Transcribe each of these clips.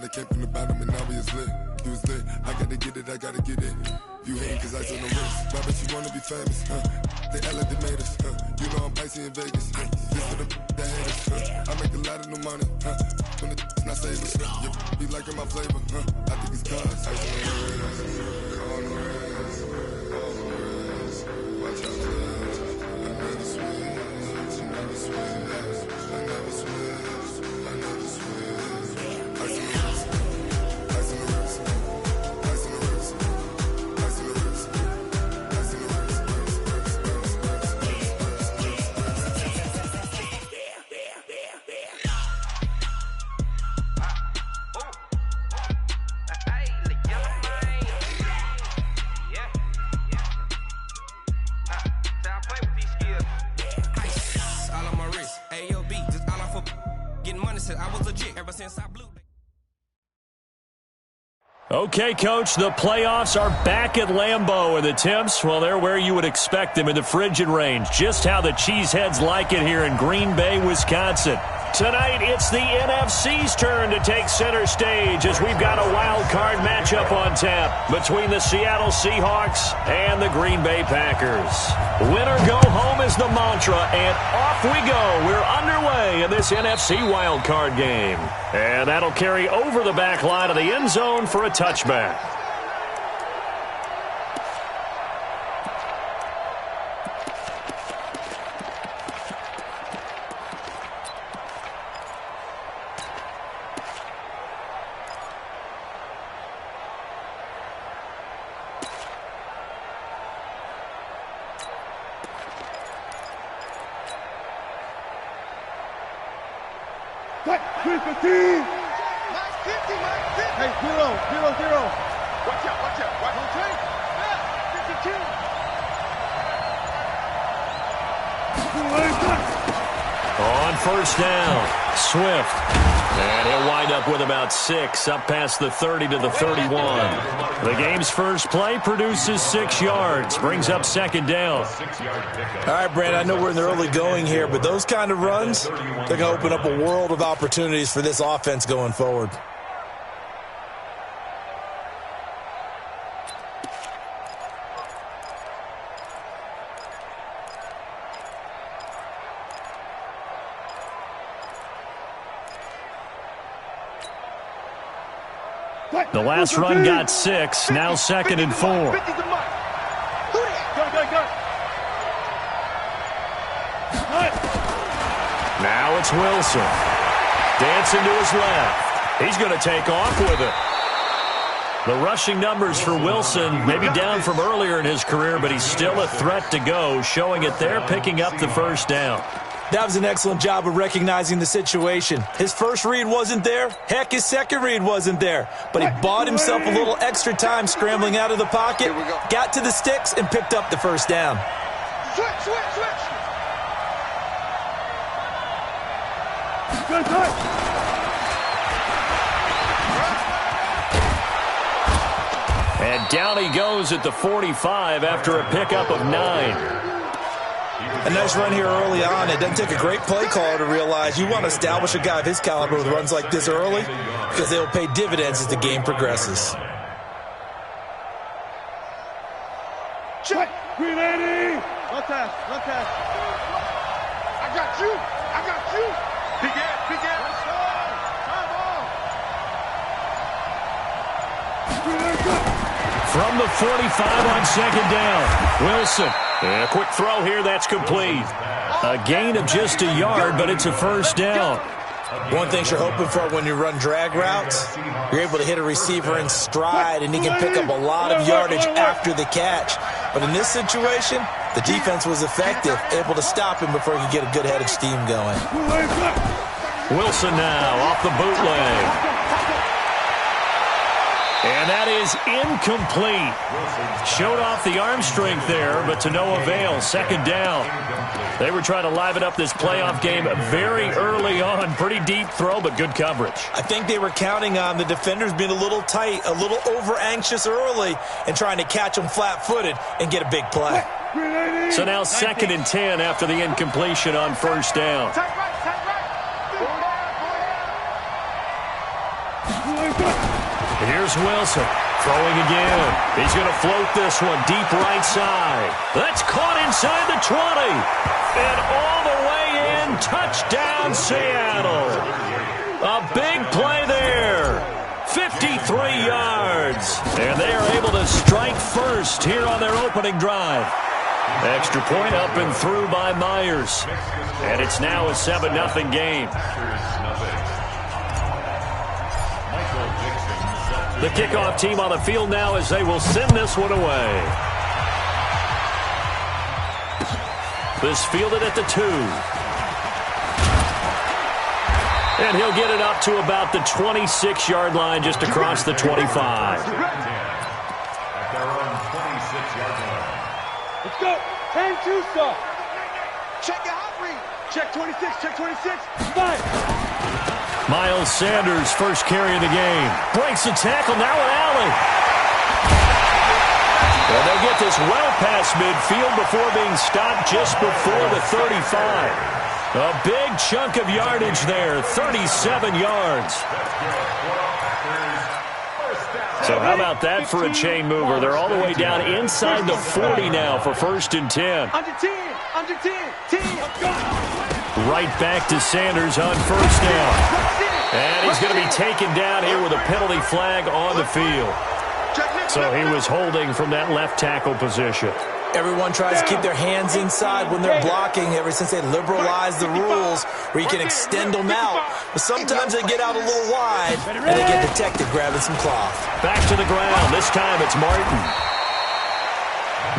I came from the bottom and now we is lit. You was lit, I gotta get it, I gotta get it. You hating cause I took no risks. Why bet you wanna be famous, huh? They act like they made us, huh? You know I'm icy in Vegas, huh? This for the that hate us, huh? I make a lot of new money, huh? When the not save us, you be liking my flavor, huh? I think it's cause ice on the wrist, on the wrist, on the wrist. Watch out for this. I never switch, I never switch, I never switch, I never switch. Ice on the wrist, ice on the wrist, ice on the wrist, ice on the wrist, ice on the wrist, Okay, Coach, the playoffs are back at Lambeau, and the temps, well, they're where you would expect them in the frigid range. Just how the Cheeseheads like it here in Green Bay, Wisconsin. Tonight, it's the NFC's turn to take center stage as we've got a wild card matchup on tap between the Seattle Seahawks and the Green Bay Packers. Win or go home is the mantra, and off we go. We're underway in this NFC wild card game. And that'll carry over the back line of the end zone for a touchback. Hey, 0-0-0. Watch out. Okay. Yeah, 52. On first down, Swift. And he'll wind up with about 6, up past the 30 to the 31. The game's first play produces 6 yards, brings up second down. All right, Brandon, I know we're in the early going here, but those kind of runs, they're going to open up a world of opportunities for this offense going forward. The last run got 6, now 2nd and 4. Now it's Wilson. Dancing to his left. He's going to take off with it. The rushing numbers for Wilson may be down from earlier in his career, but he's still a threat to go, showing it there, picking up the first down. That was an excellent job of recognizing the situation. His first read wasn't there. Heck, his second read wasn't there. But he bought himself a little extra time scrambling out of the pocket, got to the sticks, and picked up the first down. Switch. And down he goes at the 45 after a pickup of 9. A nice run here early on. It doesn't take a great play caller to realize you want to establish a guy of his caliber with runs like this early because they will pay dividends as the game progresses. Check. Ready. One pass. I got you. Big ass. From the 45 on second down, Wilson. And a quick throw here, that's complete. A gain of just a yard, but it's a first down. One thing you're hoping for when you run drag routes, you're able to hit a receiver in stride, and he can pick up a lot of yardage after the catch. But in this situation, the defense was effective, able to stop him before he could get a good head of steam going. Wilson now off the bootleg. And that is incomplete. Showed off the arm strength there, but to no avail. Second down. They were trying to liven up this playoff game very early on. Pretty deep throw, but good coverage. I think they were counting on the defenders being a little tight, a little over-anxious early, and trying to catch them flat-footed and get a big play. So now 2nd and 10 after the incompletion on first down. Here's Wilson throwing again. He's going to float this one deep right side. That's caught inside the 20. And all the way in, touchdown Seattle. A big play there. 53 yards. And they are able to strike first here on their opening drive. Extra point up and through by Myers. And it's now a 7-0 game. The kickoff team on the field now as they will send this one away. This fielded at the 2. And he'll get it up to about the 26-yard line just across the 25. Let's go. 10-2 stop. Check your hot read. Check 26. Check 26. 5. Miles Sanders, first carry of the game. Breaks the tackle, now an alley. And they'll get this well past midfield before being stopped just before the 35. A big chunk of yardage there, 37 yards. So how about that for a chain mover? They're all the way down inside the 40 now for 1st and 10. Under 10. Under 10. 10. Right back to Sanders on 1st down. And he's going to be taken down here with a penalty flag on the field. So he was holding from that left tackle position. Everyone tries to keep their hands inside when they're blocking ever since they liberalized the rules where you can extend them out. But sometimes they get out a little wide and they get detected grabbing some cloth. Back to the ground. This time it's Martin.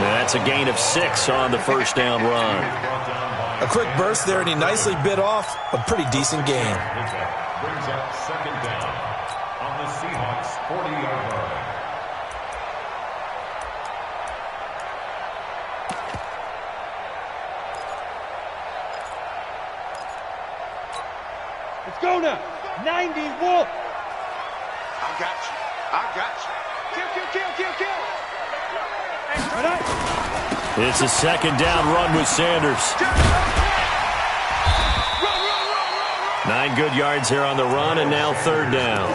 That's a gain of 6 on the 1st down run. A quick burst there, and he nicely bit off a pretty decent gain. Brings up 2nd down on the Seahawks 40-yard line. Let's go now. 90 Wolf. I got you. I got you. Kill. It's a 2nd down run with Sanders. 9 good yards here on the run, and now 3rd down.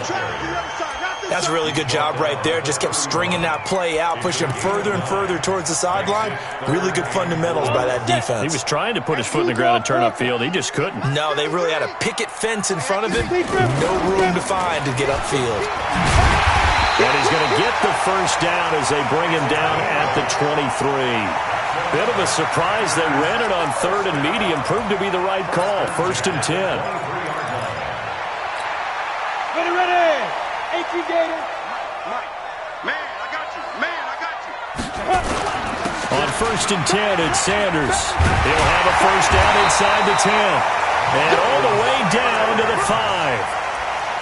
That's a really good job right there. Just kept stringing that play out, pushing further and further towards the sideline. Really good fundamentals by that defense. He was trying to put his foot in the ground and turn upfield. He just couldn't. No, they really had a picket fence in front of him. No room to find to get upfield. And he's going to get the 1st down as they bring him down at the 23. Bit of a surprise. They ran it on 3rd and medium. Proved to be the right call. 1st and 10. Ready. 18 Gator. Man, I got you. On 1st and 10, it's Sanders. He'll have a 1st down inside the 10. And all the way down to the 5.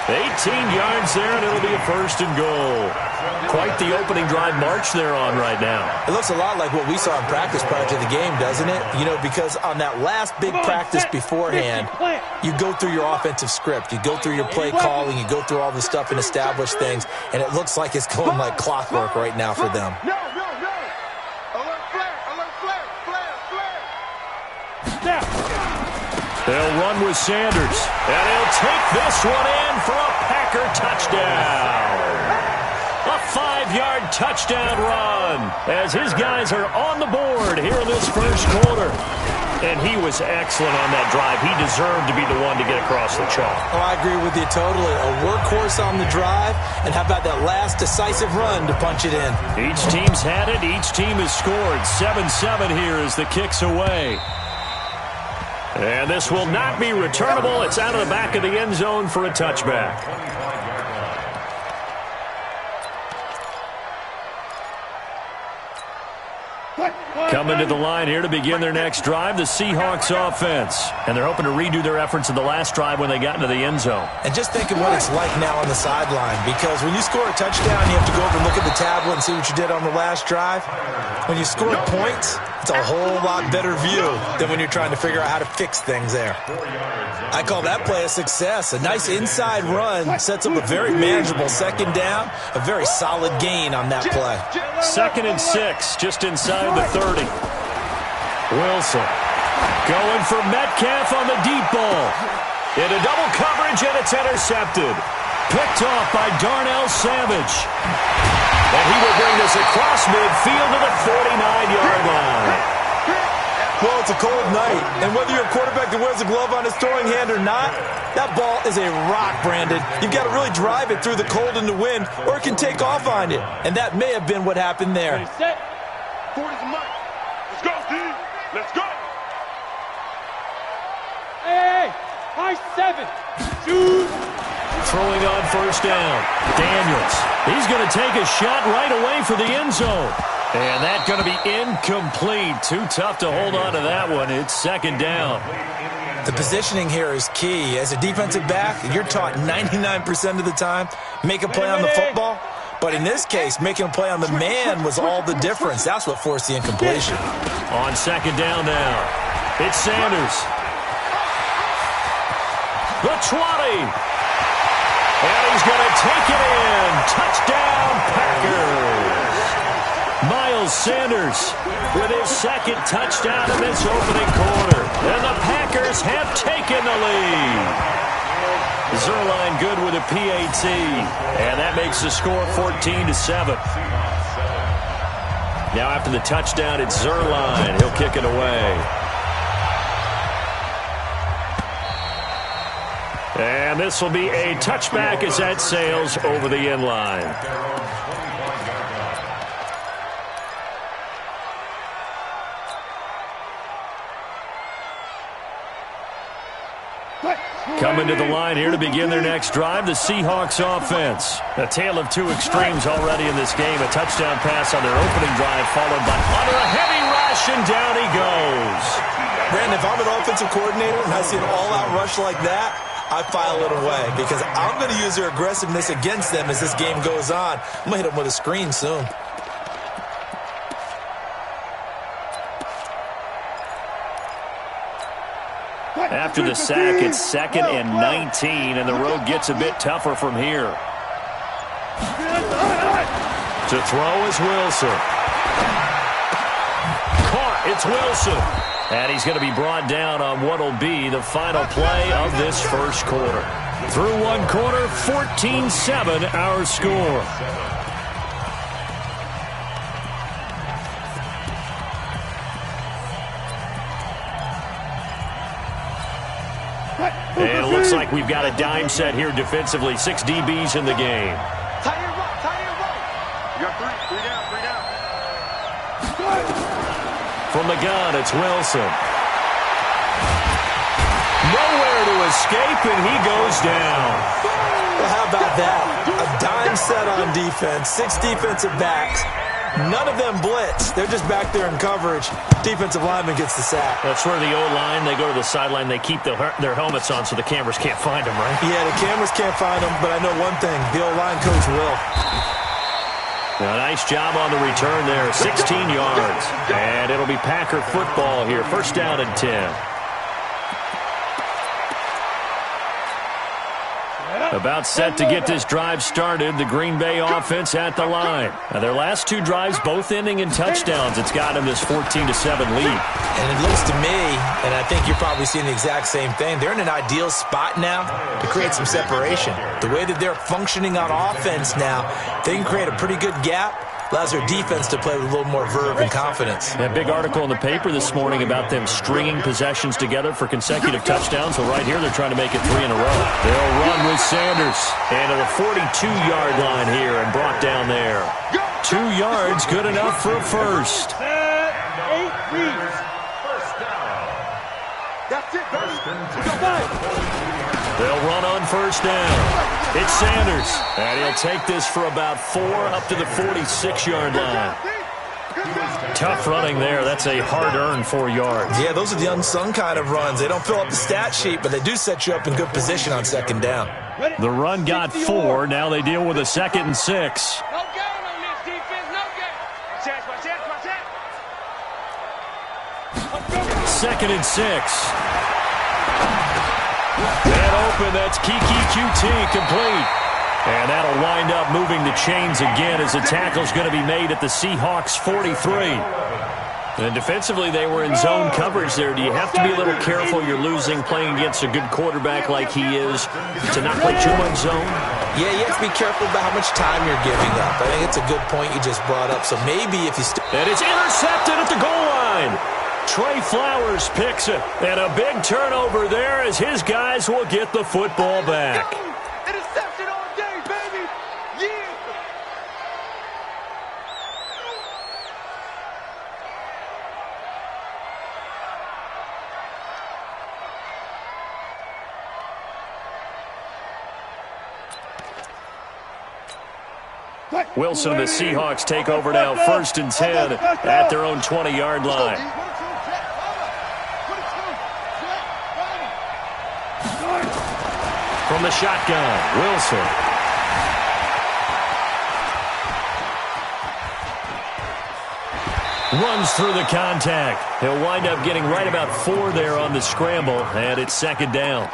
18 yards there, and it'll be a 1st and goal. Quite the opening drive march they're on right now. It looks a lot like what we saw in practice prior to the game, doesn't it? You know, because on that last big practice beforehand, you go through your offensive script. You go through your play calling. You go through all the stuff and establish things, and it looks like it's going like clockwork right now for them. No. Alert flare. They'll run with Sanders, and he'll take this one in for a Packer touchdown. A 5-yard touchdown run as his guys are on the board here in this 1st quarter. And he was excellent on that drive. He deserved to be the one to get across the chalk. Oh, I agree with you totally. A workhorse on the drive, and how about that last decisive run to punch it in? Each team's had it. Each team has scored. 7-7 here as the kick's away. And this will not be returnable. It's out of the back of the end zone for a touchback. Coming to the line here to begin their next drive, the Seahawks offense. And they're hoping to redo their efforts in the last drive when they got into the end zone. And just think of what it's like now on the sideline, because when you score a touchdown, you have to go over and look at the tablet and see what you did on the last drive. When you score points, it's a whole lot better view than when you're trying to figure out how to fix things there. I call that play a success. A nice inside run sets up a very manageable 2nd down, a very solid gain on that play. 2nd and 6, just inside the 30. Wilson going for Metcalf on the deep ball. Into double coverage, and it's intercepted. Picked off by Darnell Savage. And he will bring this across midfield to the 49-yard line. Well, it's a cold night, and whether you're a quarterback that wears a glove on his throwing hand or not, that ball is a rock, Brandon. You've got to really drive it through the cold and the wind, or it can take off on you. And that may have been what happened there. Set. 40's a mark. Let's go, D. Let's go. Hey, high 7. Shoot. Throwing on first down. Daniels. He's going to take a shot right away for the end zone. And that's going to be incomplete. Too tough to hold on to that one. It's second down. The positioning here is key. As a defensive back, you're taught 99% of the time, make a play on the football. But in this case, making a play on the man was all the difference. That's what forced the incompletion. On second down now, it's Sanders. The 20. And he's going to take it in. Touchdown, Packers. Miles Sanders with his second touchdown in this opening quarter. And the Packers have taken the lead. Zerline good with a PAT. And that makes the score 14-7. Now after the touchdown, it's Zerline. He'll kick it away. And this will be a touchback as that sails over the end line. Coming to the line here to begin their next drive, the Seahawks offense. A tale of two extremes already in this game. A touchdown pass on their opening drive followed by under a heavy rush, and down he goes. Brandon, if I'm an offensive coordinator and I see an all-out rush like that, I file it away because I'm going to use their aggressiveness against them as this game goes on. I'm going to hit them with a screen soon. After the sack, it's 2nd and 19, and the road gets a bit tougher from here. To throw is Wilson. Caught, it's Wilson. And he's going to be brought down on what will be the final play of this first quarter. Through one quarter, 14-7 our score. And it looks like we've got a dime set here defensively. 6 DBs in the game. Tie it right. You got 3 down. From the gun, it's Wilson. Nowhere to escape, and he goes down. Well, how about that? A dime set on defense, 6 defensive backs. None of them blitz. They're just back there in coverage. Defensive lineman gets the sack. That's where the O-line, they go to the sideline, they keep their helmets on so the cameras can't find them, right? Yeah, the cameras can't find them, but I know one thing. The O-line coach will. A nice job on the return there. 16 yards. And it'll be Packer football here. First down and 10. About set to get this drive started. The Green Bay offense at the line. Now, their last 2 drives, both ending in touchdowns. It's got them this 14-7 lead. And it looks to me, and I think you're probably seeing the exact same thing, they're in an ideal spot now to create some separation. The way that they're functioning on offense now, they can create a pretty good gap. Allows their defense to play with a little more verve and confidence. A big article in the paper this morning about them stringing possessions together for consecutive touchdowns. Well, right here, they're trying to make it 3 in a row. They'll run with Sanders. And to the 42-yard line here and brought down there. 2 yards, good enough for a first. 8 reads. First down. That's it, baby. They'll run on first down. It's Sanders, and he'll take this for about 4 up to the 46-yard line. Tough running there. That's a hard-earned 4 yards. Yeah, those are the unsung kind of runs. They don't fill up the stat sheet, but they do set you up in good position on second down. The run got 4. Now they deal with a 2nd and 6. No game on this defense, no game. Watch out. 2nd and 6. And open, that's Kiki QT complete. And that'll wind up moving the chains again as the tackle's going to be made at the Seahawks 43. And defensively, they were in zone coverage there. Do you have to be a little careful? You're losing playing against a good quarterback like he is to not play too much zone? Yeah, you have to be careful about how much time you're giving up. I think it's a good point you just brought up. So maybe if you and it's intercepted at the goal line. Trey Flowers picks it. And a big turnover there as his guys will get the football back. Interception all day, baby. Yeah. Wilson and the Seahawks take over now, 1st and 10 at their own 20-yard line. From the shotgun, Wilson. Runs through the contact. He'll wind up getting right about 4 there on the scramble, and it's 2nd down.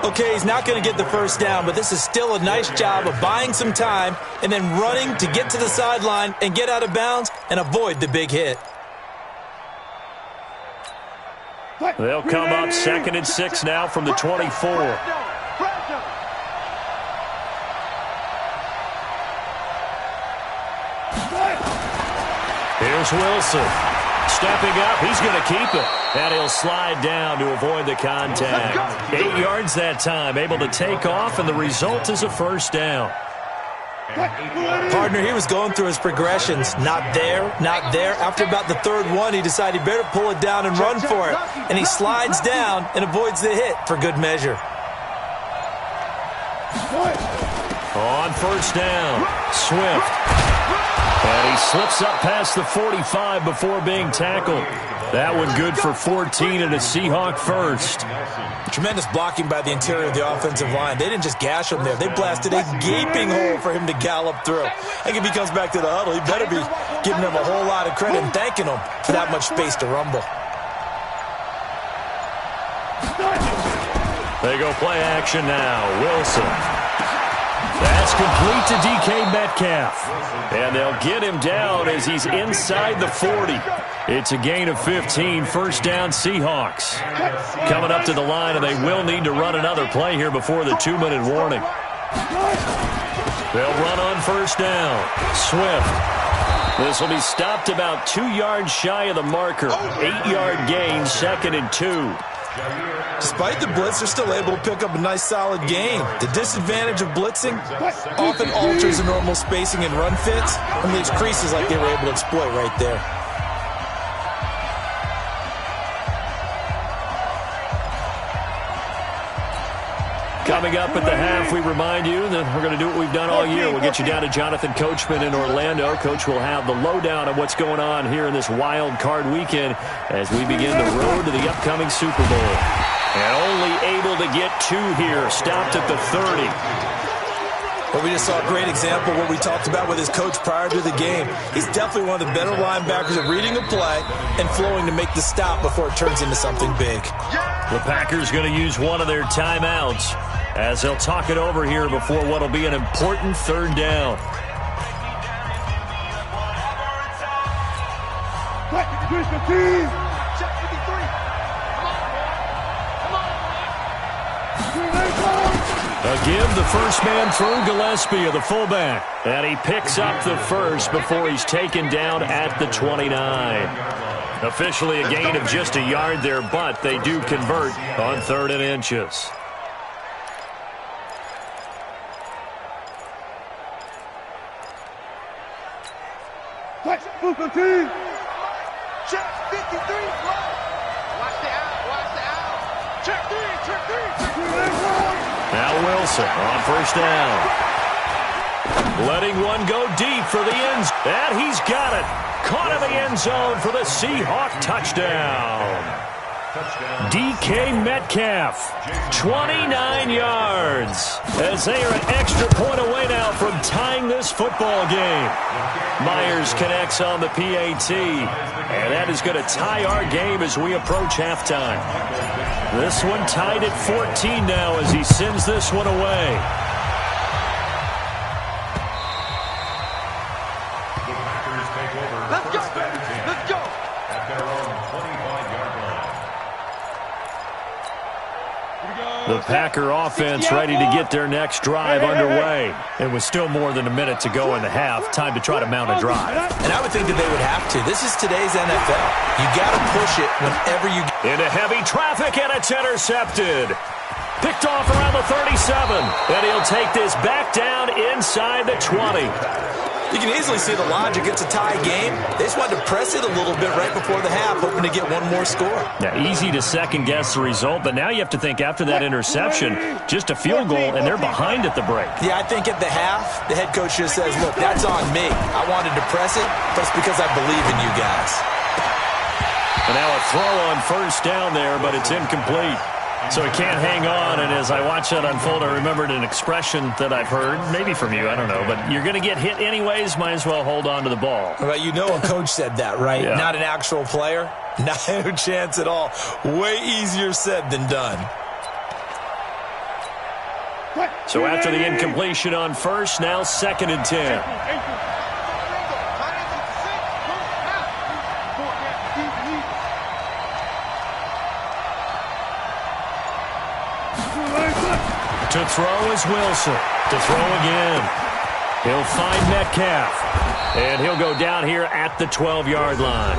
Okay, he's not going to get the first down, but this is still a nice job of buying some time and then running to get to the sideline and get out of bounds and avoid the big hit. They'll come up 2nd and 6 now from the 24. Here's Wilson. Stepping up, he's going to keep it. And he'll slide down to avoid the contact. 8 yards that time, able to take off, and the result is a 1st down. Partner, he was going through his progressions. Not there, not there. After about the 3rd one, he decided he better pull it down and run for it. And he slides down and avoids the hit for good measure. On 1st down, Swift. And he slips up past the 45 before being tackled. That one good for 14 and a Seahawk 1st. Tremendous blocking by the interior of the offensive line. They didn't just gash him there. They blasted a gaping hole for him to gallop through. I think if he comes back to the huddle, he better be giving them a whole lot of credit and thanking them for that much space to rumble. They go play action now. Wilson. That's complete to DK Metcalf. And they'll get him down as he's inside the 40. It's a gain of 15, 1st down Seahawks. Coming up to the line, and they will need to run another play here before the 2-minute warning. They'll run on 1st down. Swift. This will be stopped about 2 yards shy of the marker. 8-yard gain, 2nd and 2. Despite the blitz, they're still able to pick up a nice solid gain. The disadvantage of blitzing often alters the normal spacing and run fits and leaves creases like they were able to exploit right there. Coming up at the half, we remind you that we're going to do what we've done all year. We'll get you down to Jonathan Coachman in Orlando. Coach will have the lowdown on what's going on here in this wild card weekend as we begin the road to the upcoming Super Bowl. And only able to get 2 here, stopped at the 30. Well, we just saw a great example of what we talked about with his coach prior to the game. He's definitely one of the better linebackers at reading a play and flowing to make the stop before it turns into something big. The Packers going to use one of their timeouts as they'll talk it over here before what will be an important 3rd down. Again, the first man through, Gillespie of the fullback. And he picks up the 1st before he's taken down at the 29. Officially a gain of just a yard there, but they do convert on 3rd and inches. Check 53. Watch the out. Check 3. Now Wilson on 1st down. Letting one go deep for the end. And he's got it. Caught in the end zone for the Seahawk touchdown. DK Metcalf, 29 yards, as they are an extra point away now from tying this football game. Myers connects on the PAT, and that is going to tie our game as we approach halftime. This one tied at 14 now as he sends this one away. Let's go. at their own 25-yard line. The Packer offense ready to get their next drive underway. It was still more than a minute to go in the half. Time to try to mount a drive. And I would think that they would have to. This is today's NFL. You got to push it whenever you get into heavy traffic, and it's intercepted. Picked off around the 37. And he'll take this back down inside the 20. You can easily see the logic. It's a tie game. They just wanted to press it a little bit right before the half, hoping to get one more score. Now, easy to second-guess the result, but now you have to think after that interception, just a field goal, and they're behind at the break. Yeah, I think at the half, the head coach just says, look, that's on me. I wanted to press it, but it's because I believe in you guys. And now a throw on first down there, but it's incomplete. So he can't hang on, and as I watch that unfold, I remembered an expression that I've heard, maybe from you, I don't know, but you're going to get hit anyways, might as well hold on to the ball. Well, you know a coach said that, right? Yeah. Not an actual player? No chance at all. Way easier said than done. So after the incompletion on first, now 2nd and 10. To throw is Wilson. To throw again. He'll find Metcalf. And he'll go down here at the 12-yard line.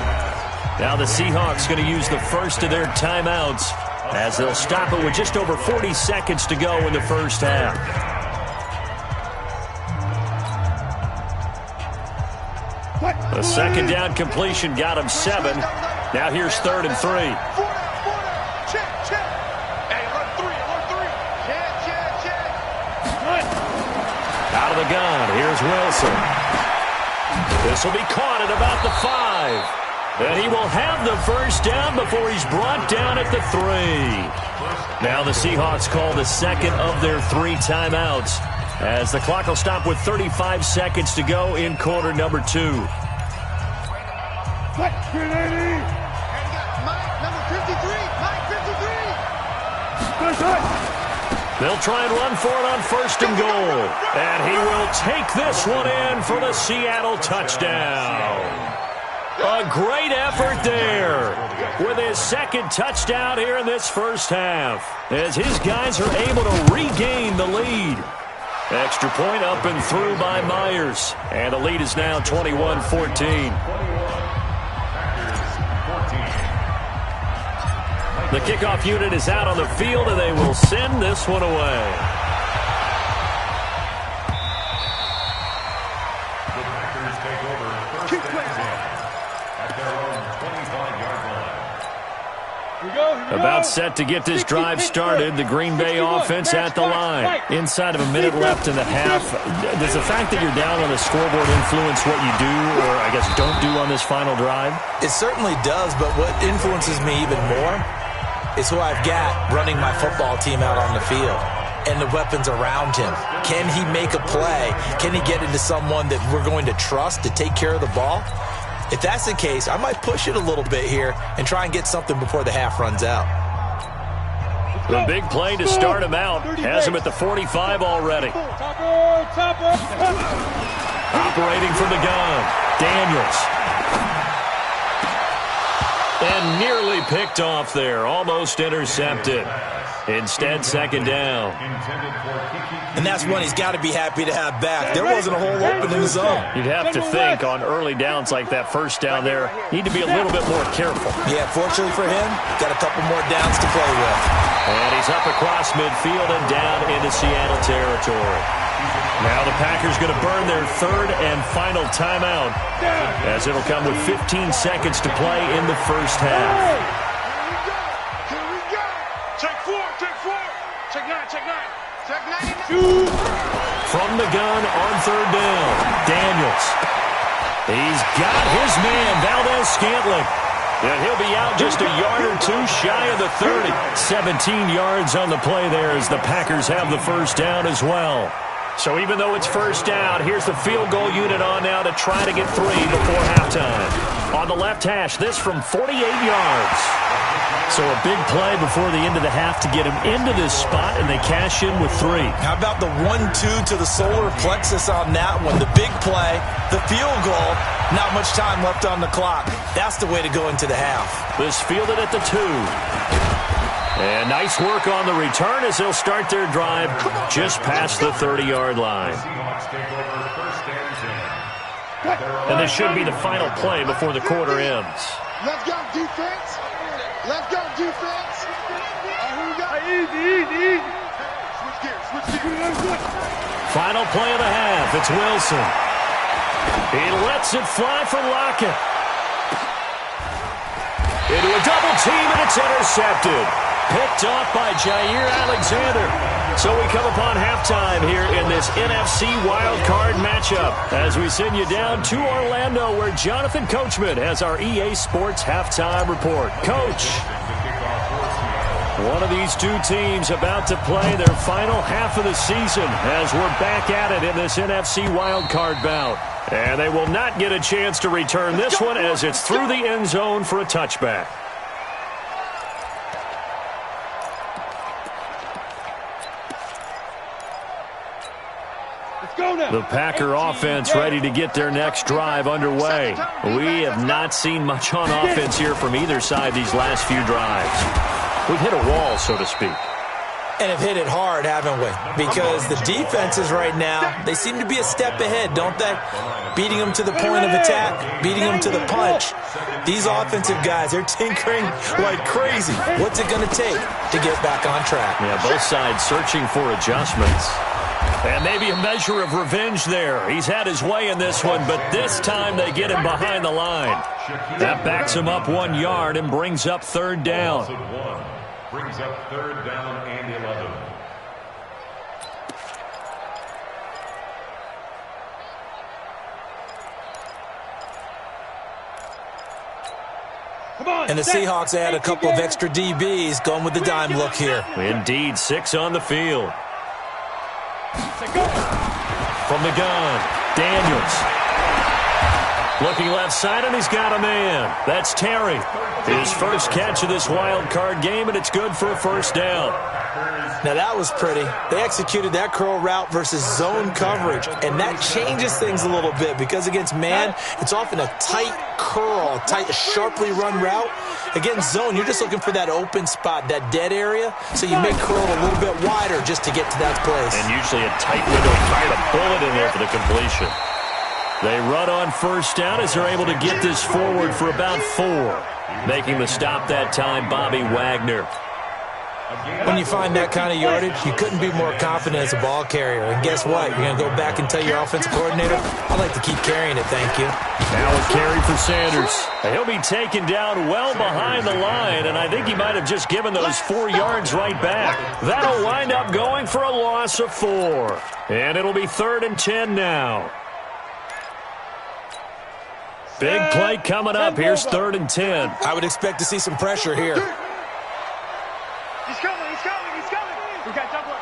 Now the Seahawks going to use the first of their timeouts as they'll stop it with just over 40 seconds to go in the first half. The second down completion got him 7. Now here's 3rd and 3. Out of the gun, here's Wilson. This will be caught at about the 5. And he will have the first down before he's brought down at the 3. Now the Seahawks call the second of their 3 timeouts as the clock will stop with 35 seconds to go in quarter number 2. Number 53, Mike 53. They'll try and run for it on 1st and goal. And he will take this one in for the Seattle touchdown. A great effort there with his 2nd touchdown here in this first half as his guys are able to regain the lead. Extra point up and through by Myers. And the lead is now 21-14. The kickoff unit is out on the field, and they will send this one away. The Packers take over 1st and 10 at their own 25-yard line. About set to get this drive started. The Green Bay offense at the line. Inside of a minute left in the half. Does the fact that you're down on the scoreboard influence what you do, or I guess don't do on this final drive? It certainly does, but what influences me even more is who I've got running my football team out on the field and the weapons around him. Can he make a play? Can he get into someone that we're going to trust to take care of the ball? If that's the case, I might push it a little bit here and try and get something before the half runs out. The big play to start him out has him at the 45 already. Operating from the gun, Daniels. And nearly picked off there, almost intercepted. Instead, 2nd down. And that's one he's got to be happy to have back. There wasn't a hole open in the zone. You'd have to think on early downs like that first down there, need to be a little bit more careful. Yeah, fortunately for him, got a couple more downs to play with. And he's up across midfield and down into Seattle territory. Now the Packers going to burn their 3rd and final timeout as it'll come with 15 seconds to play in the first half. Here we go. Check 4. Check 9. Check 9. From the gun on 3rd down, Daniels. He's got his man, Valdez-Scantling. And he'll be out just a yard or 2 shy of the 30. 17 yards on the play there as the Packers have the first down as well. So even though it's first down, here's the field goal unit on now to try to get 3 before halftime. On the left hash, this from 48 yards. So a big play before the end of the half to get him into this spot, and they cash in with 3. How about the 1-2 to the solar plexus on that one? The big play, the field goal, not much time left on the clock. That's the way to go into the half. This fielded at the 2. And nice work on the return as they'll start their drive just past the 30-yard line. And this should be the final play before the quarter ends. Let's go, defense. Let's go, defense. Here we go. Easy. Switch gears. Final play of the half. It's Wilson. He lets it fly for Lockett. Into a double team, and it's intercepted. Picked off by Jair Alexander. So we come upon halftime here in this NFC wildcard matchup as we send you down to Orlando where Jonathan Coachman has our EA Sports halftime report. Coach, one of these two teams about to play their final half of the season as we're back at it in this NFC wildcard bout. And they will not get a chance to return this one as it's through the end zone for a touchback. The Packer offense ready to get their next drive underway. We have not seen much on offense here from either side these last few drives. We've hit a wall, so to speak. And have hit it hard, haven't we? Because the defenses right now, they seem to be a step ahead, don't they? Beating them to the point of attack, beating them to the punch. These offensive guys, they're tinkering like crazy. What's it going to take to get back on track? Yeah, both sides searching for adjustments. And maybe a measure of revenge there. He's had his way in this one, but this time they get him behind the line. That backs him up 1 yard and brings up third down. Brings up third down and 11. And the Seahawks add a couple of extra DBs going with the dime look here. Indeed, 6 on the field. From the gun, Daniels. Looking left side, and he's got a man. That's Terry. His first catch of this wild card game, and it's good for a first down. Now that was pretty. They executed that curl route versus zone coverage, and that changes things a little bit because against man, it's often a tight curl, tight, sharply run route. Against zone, you're just looking for that open spot, that dead area, so you may curl a little bit wider just to get to that place. And usually a tight window, fire a bullet in there for the completion. They run on first down as they're able to get this forward for about 4. Making the stop that time, Bobby Wagner. When you find that kind of yardage, you couldn't be more confident as a ball carrier. And guess what? You're going to go back and tell your offensive coordinator, I'd like to keep carrying it, thank you. Now a carry for Sanders. He'll be taken down well behind the line, and I think he might have just given those 4 yards right back. That'll wind up going for a loss of 4. And it'll be 3rd and 10 now. Big play coming up. Here's 3rd and 10. I would expect to see some pressure here. He's coming. We got double up.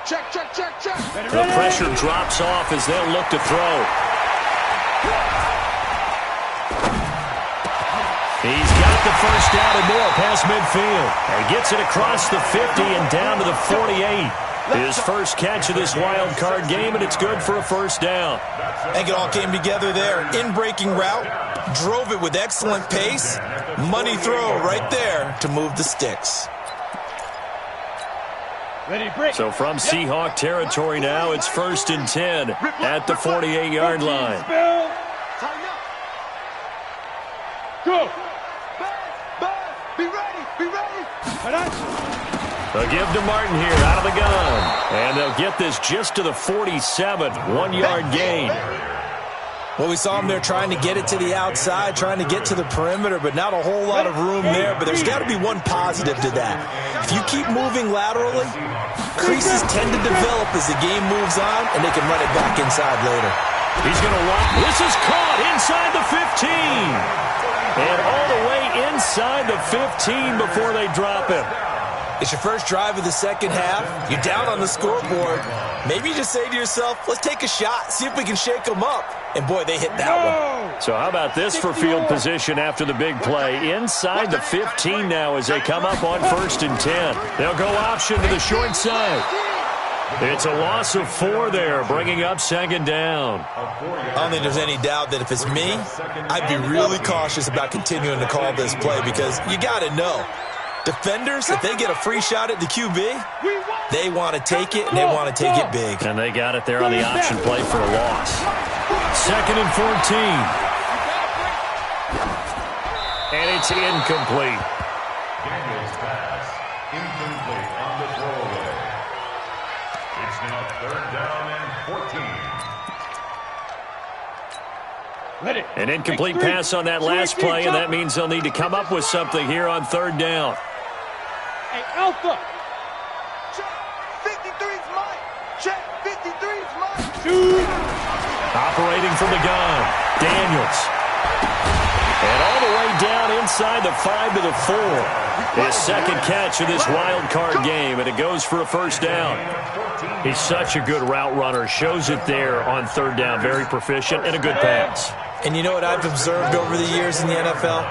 Check. The pressure drops off as they'll look to throw. He's got the first down and more past midfield. And gets it across the 50 and down to the 48. His first catch of this wild card game, and it's good for a first down. I think it all came together there. In-breaking route, drove it with excellent pace. Money throw right there to move the sticks. So from Seahawk territory now, it's 1st and 10 at the 48-yard line. Go. Be ready. They'll give to Martin here out of the gun. And they'll get this just to the 47, 1-yard gain. Well, we saw him there trying to get it to the outside, trying to get to the perimeter, but not a whole lot of room there. But there's got to be one positive to that. If you keep moving laterally, creases tend to develop as the game moves on, and they can run it back inside later. He's going to run. This is caught inside the 15. And all the way inside the 15 before they drop him. It's your first drive of the second half. You're down on the scoreboard. Maybe you just say to yourself, let's take a shot, see if we can shake them up. And, boy, they hit that one. So how about this for field position after the big play? Inside the 15 now as they come up on 1st and 10. They'll go option to the short side. It's a loss of 4 there, bringing up 2nd down. I don't think there's any doubt that if it's me, I'd be really cautious about continuing to call this play because you got to know. Defenders, if they get a free shot at the QB, they want to take it, and they want to take it big. And they got it there on the option play for a loss. 2nd and 14. And it's incomplete. Daniels pass. Incomplete on the throwaway. It's now 3rd down and 14. An incomplete pass on that last play, and that means they'll need to come up with something here on 3rd down. Hey, Alpha. Check. 53's mine. Check. 53's mine. Shoot. Operating from the gun, Daniels. And all the way down inside the 5 to the 4. His 2nd catch of this wild card game, and it goes for a 1st down. He's such a good route runner. Shows it there on 3rd down. Very proficient and a good pass. And you know what I've observed over the years in the NFL?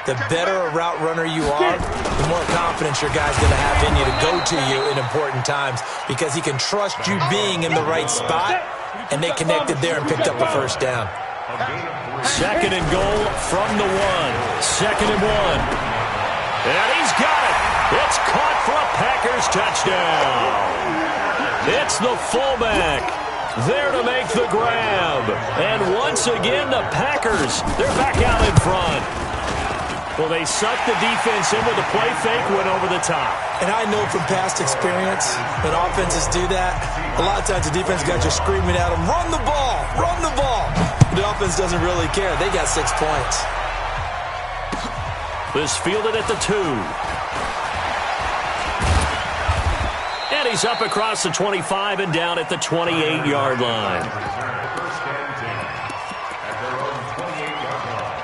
The better a route runner you are, the more confidence your guy's going to have in you to go to you in important times because he can trust you being in the right spot, and they connected there and picked up a 1st down. 2nd and goal from the 1. 2nd and 1. And he's got it. It's caught for a Packers touchdown. It's the fullback there to make the grab. And once again, the Packers, they're back out in front. Well, they sucked the defense in with a play fake, went over the top. And I know from past experience, when offenses do that, a lot of times the defense got you screaming at them, run the ball, run the ball. The offense doesn't really care. They got 6 points. This fielded at the 2. And he's up across the 25 and down at the 28-yard line. First and 10 at their own 28-yard line.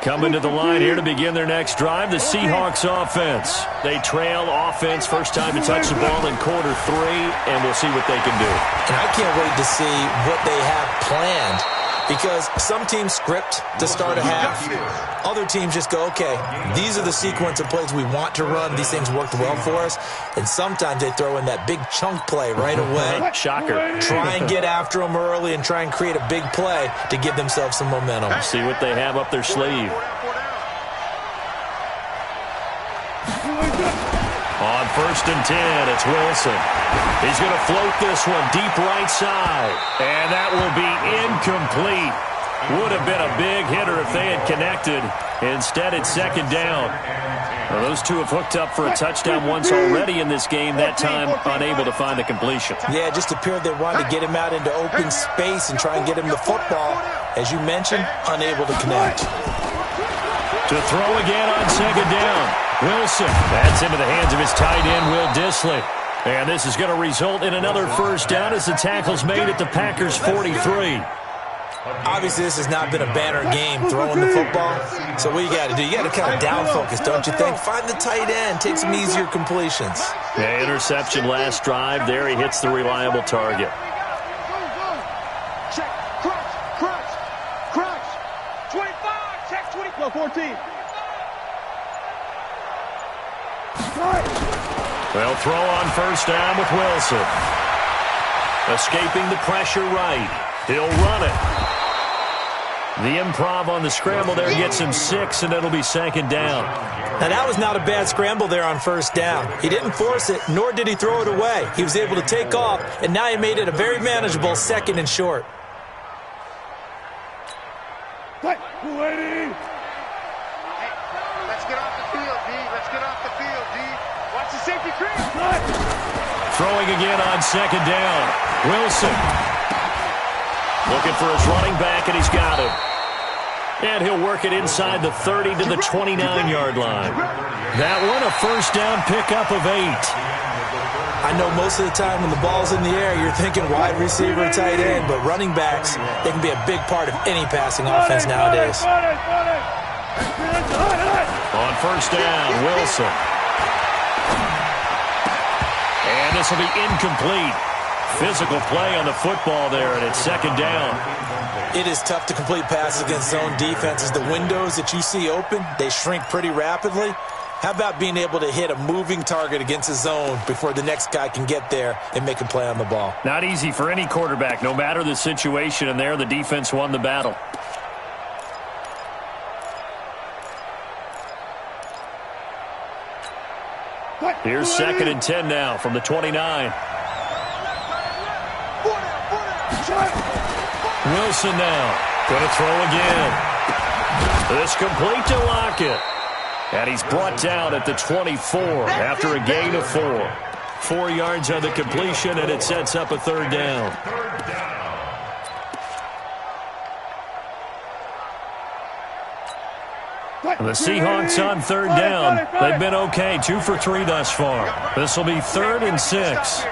Coming to the line here to begin their next drive, the Seahawks offense. They trail offense, first time to touch the ball in quarter 3, and we'll see what they can do. And I can't wait to see what they have planned because some teams script to start a half. Other teams just go, okay, these are the sequence of plays we want to run. These things worked well for us. And sometimes they throw in that big chunk play right away. Shocker. Try and get after them early and try and create a big play to give themselves some momentum. See what they have up their sleeve. On 1st and 10, it's Wilson. He's going to float this one deep right side. And that will be incomplete. Would have been a big hitter if they had connected. Instead, it's 2nd down. Well, those two have hooked up for a touchdown once already in this game, that time unable to find a completion. Yeah, it just appeared they wanted to get him out into open space and try and get him the football. As you mentioned, unable to connect. To throw again on 2nd down. Wilson, that's into the hands of his tight end, Will Dissly. And this is going to result in another 1st down as the tackle's made at the Packers' 43. Obviously, this has not been a banner game throwing the football. So what you got to do, you got to kind of down focus, don't you think? Find the tight end, take some easier completions. Yeah, interception last drive. There he hits the reliable target. Check. Crunch. 25. Check 20. 14. They'll throw on 1st down with Wilson. Escaping the pressure right. He'll run it. The improv on the scramble there gets him 6, and it'll be 2nd down. Now, that was not a bad scramble there on 1st down. He didn't force it, nor did he throw it away. He was able to take off, and now he made it a very manageable 2nd and short. Waiting. Hey, let's get off the field, D. Let's get off the field, D. Watch the safety creep. Throwing again on 2nd down. Wilson. Looking for his running back, and he's got him. And he'll work it inside the 30 to the 29-yard line. That one, a 1st down pickup of 8. I know most of the time when the ball's in the air, you're thinking wide receiver, tight end, but running backs, they can be a big part of any passing offense nowadays. On first down, Wilson. And this will be incomplete. Physical play on the football there, and it's second down. It is tough to complete passes against zone defenses. The windows that you see open, they shrink pretty rapidly. How about being able to hit a moving target against a zone before the next guy can get there and make a play on the ball? Not easy for any quarterback, no matter the situation, and there the defense won the battle. Here's second and 10 now from the 29. Wilson now. Going to throw again. This complete to Lockett. And he's brought down at the 24 after a gain of 4. 4 yards on the completion, and it sets up a third down. And the Seahawks on third down. They've been okay, 2 for 3 thus far. This will be 3rd and 6.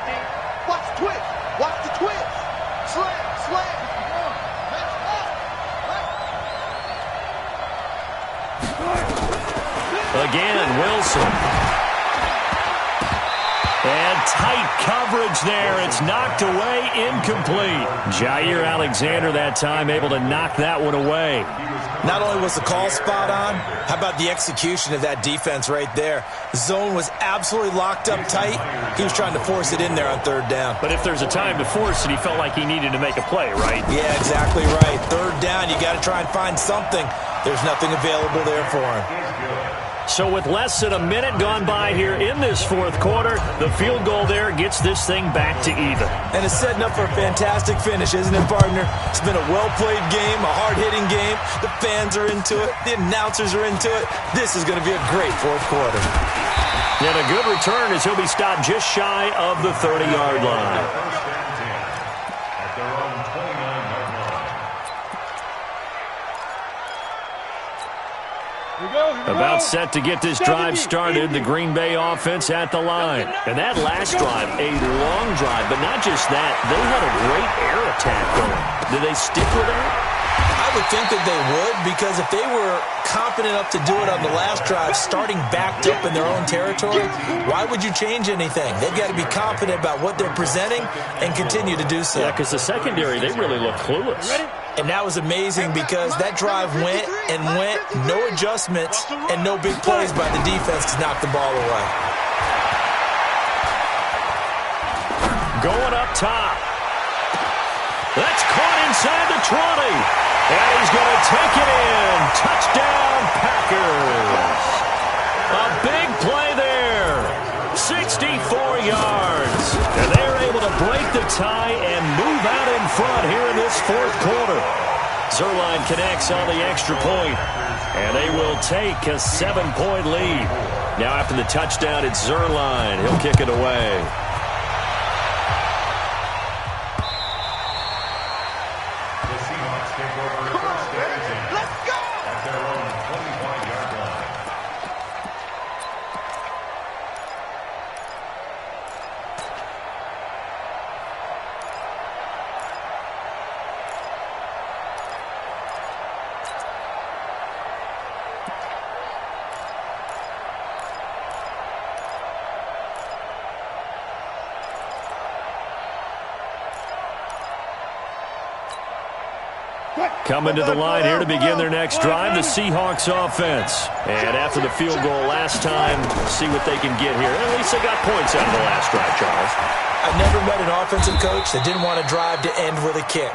Watch the twist. Watch the twist. Slam. Again, Wilson. And tight coverage there. It's knocked away, incomplete. Jair Alexander that time able to knock that one away. Not only was the call spot on, how about the execution of that defense right there? The zone was absolutely locked up tight. He was trying to force it in there on third down. But if there's a time to force it, he felt like he needed to make a play, right? Yeah, exactly right. Third down, you got to try and find something. There's nothing available there for him. So with less than a minute gone by here in this fourth quarter, the field goal there gets this thing back to even. And it's setting up for a fantastic finish, isn't it, partner? It's been a well-played game, a hard-hitting game. The fans are into it. The announcers are into it. This is going to be a great fourth quarter. And a good return as he'll be stopped just shy of the 30-yard line. At their own 29-yard line. About set to get this drive started, the Green Bay offense at the line. And that last drive, a long drive, but not just that. They had a great air attack going. Did they stick with that? I would think that they would, because if they were confident enough to do it on the last drive, starting backed up in their own territory, why would you change anything? They've got to be confident about what they're presenting and continue to do so. Yeah, because the secondary, they really look clueless. And that was amazing because that drive went and went, no adjustments and no big plays by the defense to knock the ball away. Going up top. That's caught inside the 20. And he's going to take it in. Touchdown, Packers. A big play there. 64 yards. And they're able to break the tie and move out in front here in this fourth quarter. Zuerlein connects on the extra point, and they will take a 7-point lead. Now after the touchdown, it's Zuerlein. He'll kick it away. Coming to the line here to begin their next drive, the Seahawks offense. And after the field goal last time, see what they can get here. At least they got points out of the last drive, Charles. I've never met an offensive coach that didn't want to drive to end with a kick.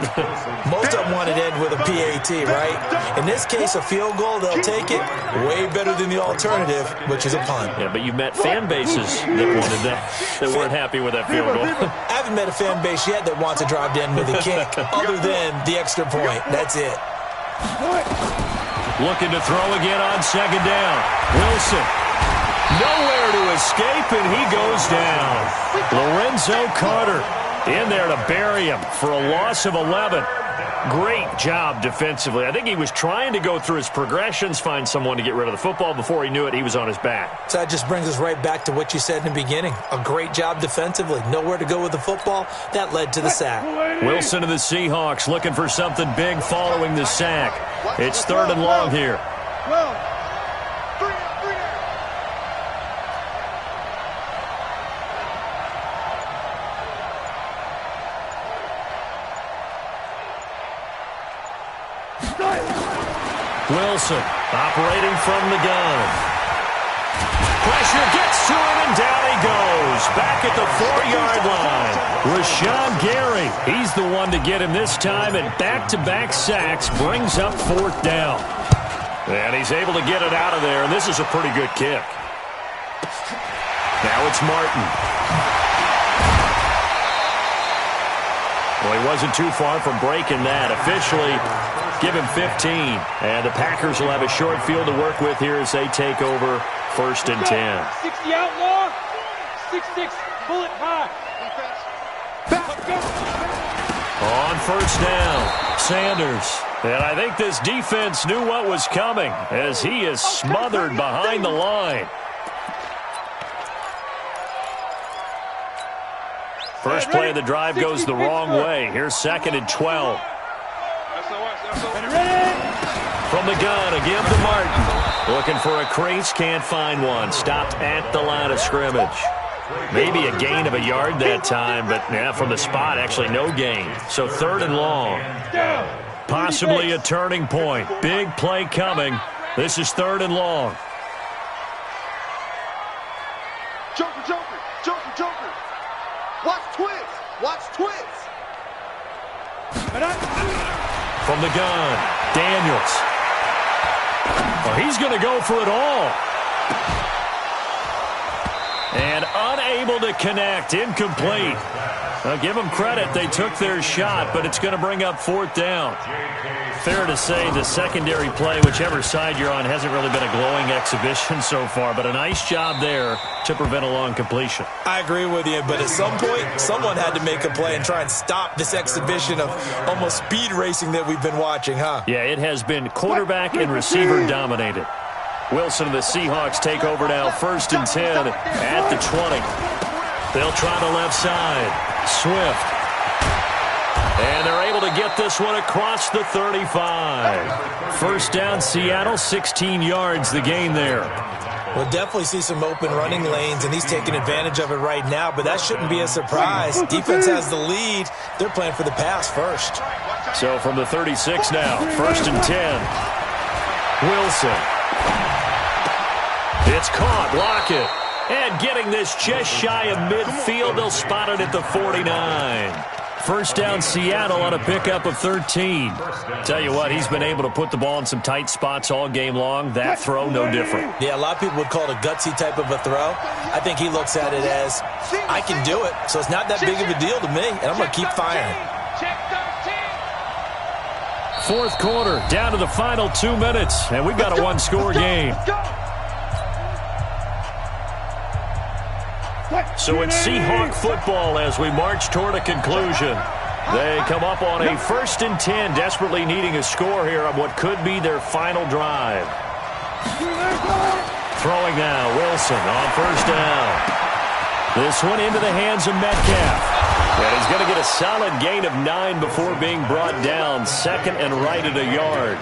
Most of them want to end with a PAT, right? In this case, a field goal, they'll take it. Way better than the alternative, which is a punt. Yeah, but you've met fan bases that wanted that, that weren't happy with that field goal. I haven't met a fan base yet that wants to drive to end with a kick, other than the extra point. That's it. Looking to throw again on second down. Wilson. Nowhere to escape, and he goes down. Lorenzo Carter in there to bury him for a loss of 11. Great job defensively. I think he was trying to go through his progressions, find someone to get rid of the football. Before he knew it, he was on his back. So that just brings us right back to what you said in the beginning. A great job defensively. Nowhere to go with the football. That led to the sack. Wilson of the Seahawks looking for something big following the sack. It's 3rd and long here. Wilson operating from the gun. Pressure gets to him, and down he goes. Back at the 4-yard line. Rashawn Gary, he's the one to get him this time, and back-to-back sacks brings up 4th down. And he's able to get it out of there, and this is a pretty good kick. Now it's Martin. Well, he wasn't too far from breaking that. Officially, give him 15. And the Packers will have a short field to work with here as they take over 1st and 10. 60 outlaw, 6-6 bullet high. On 1st down, Sanders. And I think this defense knew what was coming as he is smothered behind the line. First play of the drive goes the wrong way. Here's 2nd and 12. From the gun, again to Martin. Looking for a crease, can't find one. Stopped at the line of scrimmage. Maybe a gain of a yard that time, but yeah, from the spot, actually no gain. So 3rd and long. Possibly a turning point. Big play coming. This is 3rd and long. Joker, Joker, Joker, Joker. Watch twins. Watch twins. From the gun, Daniels. Well, he's going to go for it all. And unable to connect. Incomplete. Now, give them credit. They took their shot, but it's going to bring up 4th down. Fair to say the secondary play, whichever side you're on, hasn't really been a glowing exhibition so far, but a nice job there to prevent a long completion. I agree with you, but at some point, someone had to make a play and try and stop this exhibition of almost speed racing that we've been watching, huh? Yeah, it has been quarterback and receiver dominated. Wilson and the Seahawks take over now, 1st and 10 at the 20. They'll try the left side. Swift. And they're able to get this one across the 35. 1st down, Seattle, 16 yards the gain there. We'll definitely see some open running lanes, and he's taking advantage of it right now, but that shouldn't be a surprise. Defense has the lead. They're playing for the pass first. So from the 36 now, 1st and 10. Wilson. It's caught. Lockett. And getting this just shy of midfield. They'll spot it at the 49. 1st down, Seattle on a pickup of 13. Tell you what, he's been able to put the ball in some tight spots all game long. That throw, no different. Yeah, a lot of people would call it a gutsy type of a throw. I think he looks at it as, I can do it, so it's not that big of a deal to me, and I'm going to keep firing. 4th quarter, down to the final 2 minutes, and we've got a one-score game. So it's Seahawk football as we march toward a conclusion. They come up on a 1st and 10, desperately needing a score here on what could be their final drive. Throwing now, Wilson on 1st down. This one into the hands of Metcalf. And he's going to get a solid gain of 9 before being brought down. 2nd and right at a yard.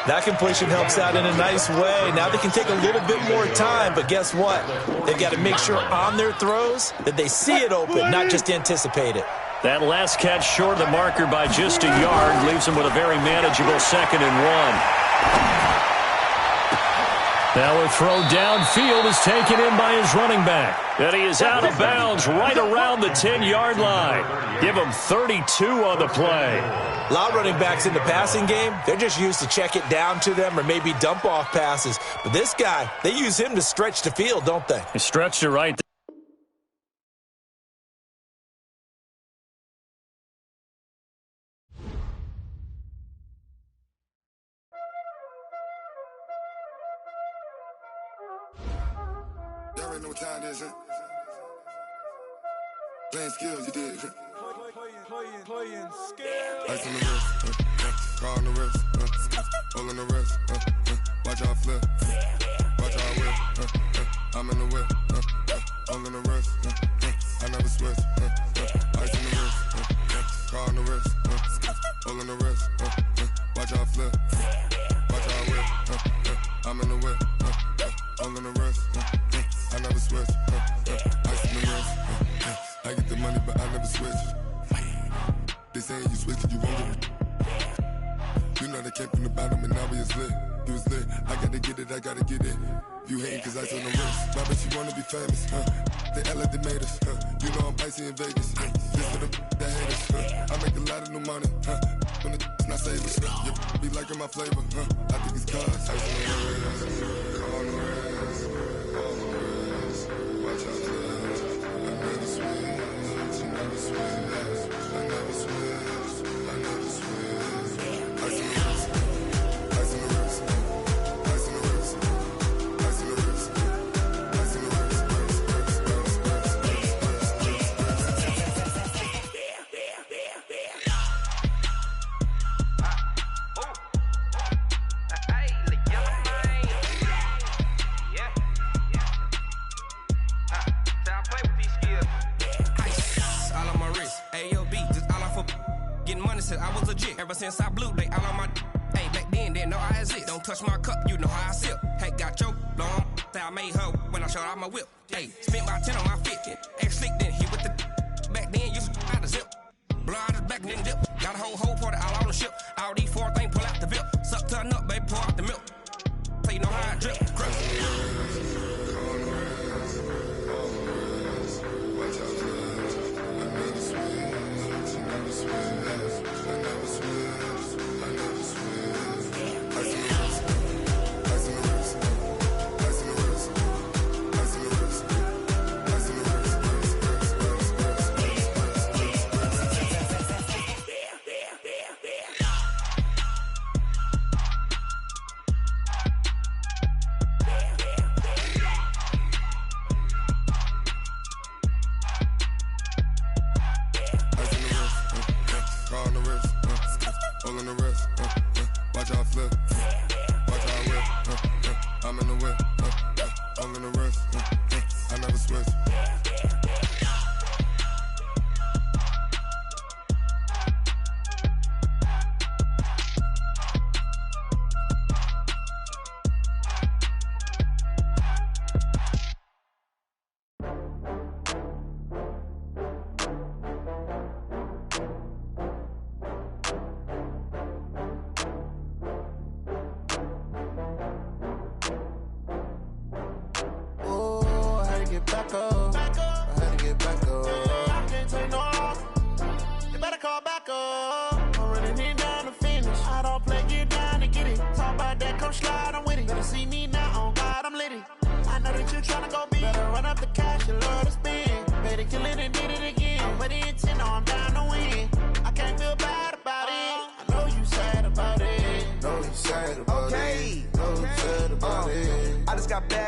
That completion helps out in a nice way. Now they can take a little bit more time, but guess what? They've got to make sure on their throws that they see it open, not just anticipate it. That last catch short of the marker by just a yard leaves them with a very manageable 2nd and 1. Now a throw downfield is taken in by his running back. And he is out of bounds right around the 10-yard line. Give him 32 on the play. A lot of running backs in the passing game, they're just used to check it down to them or maybe dump off passes. But this guy, they use him to stretch the field, don't they? He stretched it right there. Y'all already know what time it is, huh? Playing skills, you did. Playing skills. Ice on the wrist, car on the wrist, hole in the wrist, watch out flip, watch out whip, I'm in the whip, hole in the wrist, I never switch, ice on the wrist, car on the wrist, hole in the wrist, watch out flip, watch out whip, I'm in the whip, hole in the wrist, I never switch, ice on the wrist, I get the money but I never switch. They say you switch it, you won't get it. You know they came from the bottom and now we is lit. You was lit. I gotta get it, I gotta get it. You hating cause ice on the wrist. Why bet you wanna be famous, They act like they made us, You know I'm icy in Vegas, This for the that hate us, I make a lot of new money, When the not save us, You be liking my flavor, I think it's cause ice on the wrist, on the wrist, on the wrist. Watch out, I never switch, I never switch, I never switch, I never switch. Ice on the wrist, ice on the wrist, ice on the wrist, ice on the wrist, ice on the wrist. I was legit. Ever since I blew, they all on my hey, back then, didn't know I exist. Don't touch my cup, you know how I sip. Hey, got choked, long. Say I made her when I showed out my whip. Hey, spent about 10 on my fit. Ex slick, then hit with the back then, used to out the zip. Blood is back, then dip. Got a whole party all on the ship. All these four things, pull out the VIP. Suck, turn up, baby, pour out the milk. So you know how I drip. Crush. Watch out, I never switch, I never switch. I never switch, I never switch. Ice in the wrist, ice in the wrist, ice in the wrist, ice in the wrist, ice in the wrist. All in the wrist, watch how I flip, watch how I whip, I'm in the whip, all in the wrist, I never switch.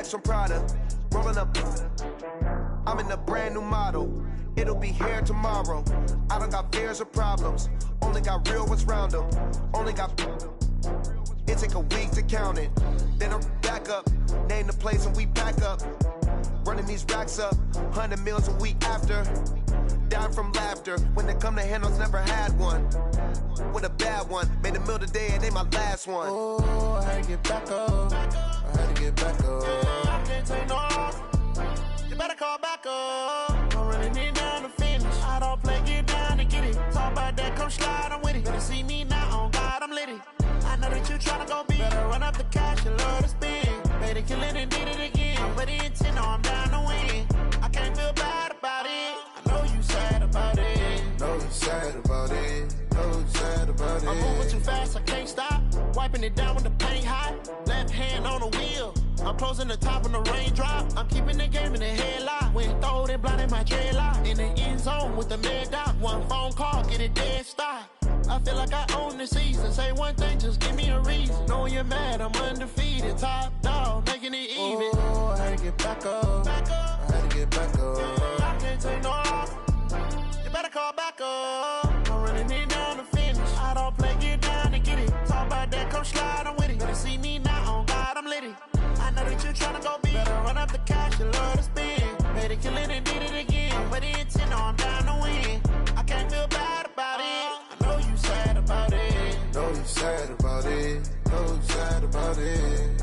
From Prada, rolling up. I'm in a brand new model. It'll be here tomorrow. I don't got fears or problems. Only got real ones round them. Only got. It take a week to count it. Then I'm back up. Name the place and we pack up. Running these racks up. 100 meals a week after. Dying from laughter. When it come to handles, never had one. With a bad one. Made a meal today and they my last one. Oh, I had to get back up. I had to get back up. I can't take no loss. You better call back up. I'm running it down to finish. I don't play, get down and get it. Talk about that, come slide, I'm with it. Better see me now, on God, I'm litty. I know that you tryna go big. Better run up the cash, you love to spend. Better kill it and did it again. I'm with the intent, no, I'm down to win. I can't feel bad about it. I know you sad about it. Know you sad about it. Know you sad about it. I'm moving too fast, I can't stop. Wiping it down with the paint hot. Left hand on the wheel. I'm closing the top on the raindrop. I'm keeping the game in the headlock. When throwed and blinded my dreadlock. In the end zone with the mad dot. One phone call, get it dead stop. I feel like I own the season. Say one thing, just give me a reason. Knowing you're mad, I'm undefeated. Top dog, making it even. Oh, I had to get back up. I had to get back up. I can't take no loss. You better call back up. I'm running it down to finish. I don't play, get down and get it. Talk about that, come slide, I'm with it. Better see me now, on God, I'm litty. I know that you tryna go big. Better run up the cash, you love to spend. Better kill it and did it again. I'm with the intent, no, I'm down to win. I can't feel bad about it. I know you sad about it. Know you sad about it. Know you sad about it.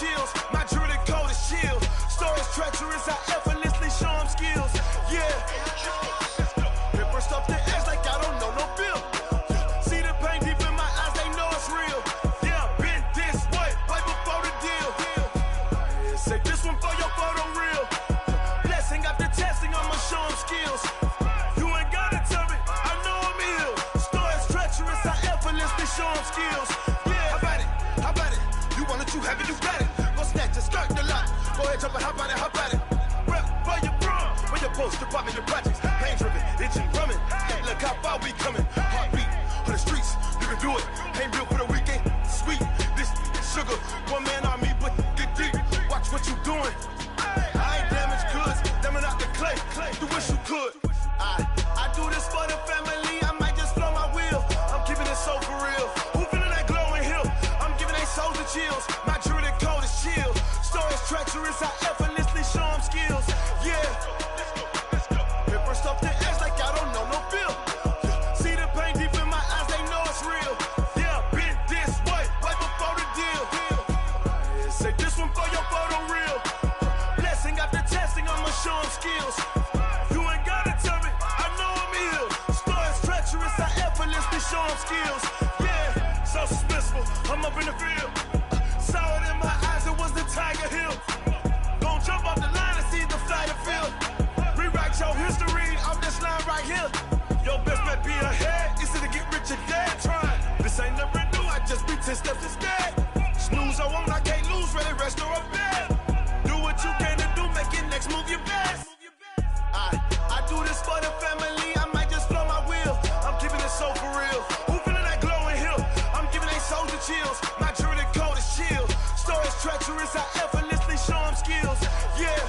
chills. My jewelry code is chill. Stories treacherous, I effortlessly show them skills. Yeah. Paper stuff the edge like I don't know no bill. See the pain deep in my eyes, they know it's real. Yeah, been this way, right before the deal. Say this one for your photo real. Blessing after testing, I'ma show them skills. You ain't gotta tell me, I know I'm ill. Stories treacherous, I effortlessly show them skills. Yeah, how about it? You want it, you have it, you got it. Go snatch it, skirt the lot. Go ahead, jump it, how about it? Rep for your brum, for your post, department, your projects. Pain driven, itching, drumming. Look how far we coming. Heartbeat on the streets, you can do it. Ain't real for the weekend, sweet. This sugar, one man on me, but get deep. Watch what you doing. I ain't damaged goods, damn out the clay. You wish you could. I do this for the family. I might just blow my wheel. I'm keeping it so for real. Who feeling that glowing hill? I'm giving they souls the chills. My jewelry code is chill. Stories treacherous, I effortlessly show them skills. Yeah. Paper stuff the edge like I don't know no bill. See the pain deep in my eyes, they know it's real. Yeah, been this way, right before the deal. Say this one for your photo real. Blessing after testing, I'ma show them skills. You ain't gotta tell me, I know I'm ill. Stories treacherous, I effortlessly show them skills. Yeah, so suspenseful, I'm up in the field. Saw it in my eyes, it was the Tiger Hill. Gon' jump off the line and see the flight of field. Rewrite your history off this line right here. Your best bet be ahead, easy to get rich or dead trying. This ain't never new, I just be 10 steps instead. Snooze I won't, I can't lose, ready, rest or a bed. Do what you can to do, make your next move your best. I do this for the family, I might just blow my wheel. I'm keeping it so for real. Who feeling that glowing hill? I'm giving they souls the chills. My jewelry code is chill. Stories treacherous, I effortlessly show them skills. Yeah.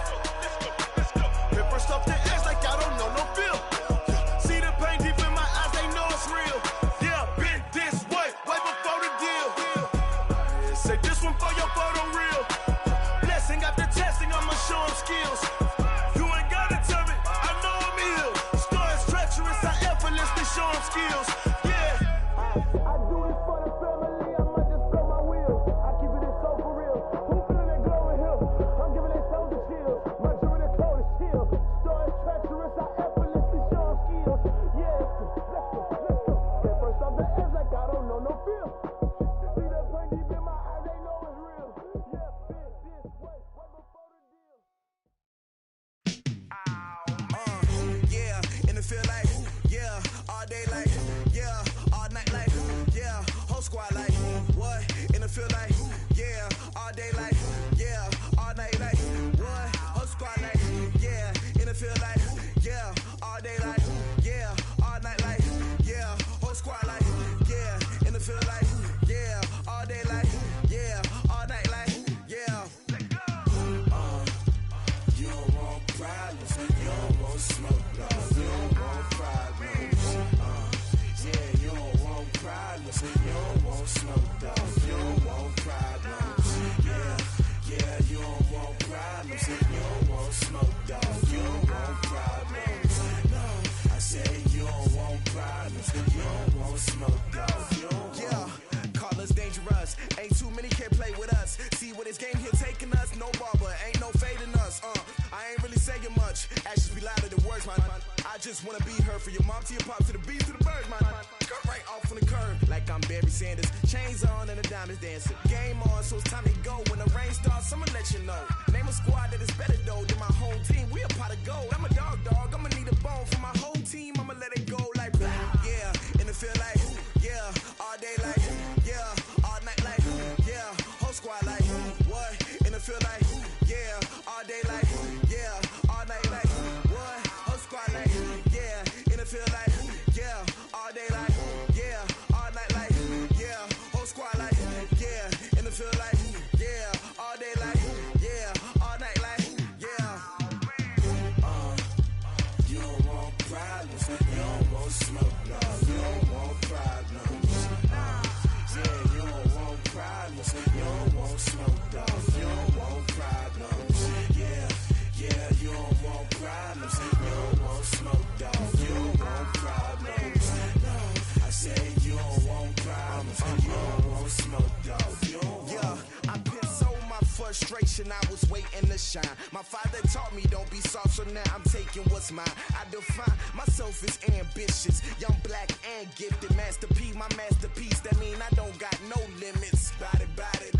Paper stuff the edge like I don't know no bill. See the pain deep in my eyes, they know it's real. Yeah, been this way, right before the deal. Say this one for your photo real. Blessing after testing, I'ma show them skills. You ain't gotta tell me, I know I'm ill. Stories treacherous, I effortlessly show them skills. Yeah. I do this for the family, I might just blow my wheel. I keep it so for real. Who feeling that glowing hill? I'm giving they souls the chills. My jewelry code is chill. Stories treacherous, I effortlessly show them skills. Yeah, let's go. Get first off the edge like I don't know no feel. See that pain deep in my eyes, they know it's real. Yeah, been this way, right before the deal. Yeah, in the field like, yeah, all day like, yeah, all night like, yeah, whole squad like, what? In the field like, yeah, all day like, yeah, all night like, what? Whole squad like, yeah, in the field like, yeah, all day like, yeah, all night like, yeah, whole squad like, yeah, in the field like, yeah, all day like, yeah, all night like, yeah. You don't want problems, you don't want smoke, no, you don't want problems. Yeah, you don't want problems, you don't want smoke, dog, you don't want problems. Yeah, you don't want problems, you don't want smoke, dog, you don't want problems. No, I say you don't want problems, you don't want smoke, dog, you don't want. Yeah, call us dangerous, ain't too many can play with us. See what this game here taking us, no barber, ain't no fading us. I ain't really saying much, actions be louder than words, man. I just wanna be heard, for your mom to your pop, to the beat, to the birds, man. Cut right off on the curb, like I'm Barry Sanders. Chains on and the diamonds dancing. Game on, so it's time to go. When the rain starts, I'ma let you know. Name a squad that is better though than my whole team. We a pot of gold. I'm a dog, I'ma need a bone for my whole team. I'ma let it go like, yeah, in the field like, yeah, all day like, yeah, all night like, yeah, whole squad like, what? In the field like, yeah, all day like, yeah, all night like, what? Whole squad like, yeah, in the field like, yeah, all day like, yeah, all night like, yeah, whole squad like, yeah, in the field like, yeah, all day like, yeah, all night like, yeah. You don't want problems, you don't want smoke, no, you don't want problems. Yeah, you don't want problems, you don't want smoke, dog, you don't want problems. Yeah, you don't want problems, you don't want smoke, dog, you don't want problems. No, I say you don't want problems, you don't want smoke, dog, you don't want. Yeah, I been sold my first generation, I was waiting to shine. My father taught me don't be soft, so now I'm taking what's mine. I define myself as ambitious, young, black, and gifted. Master P, my masterpiece, that mean I don't got no limits. Bout it,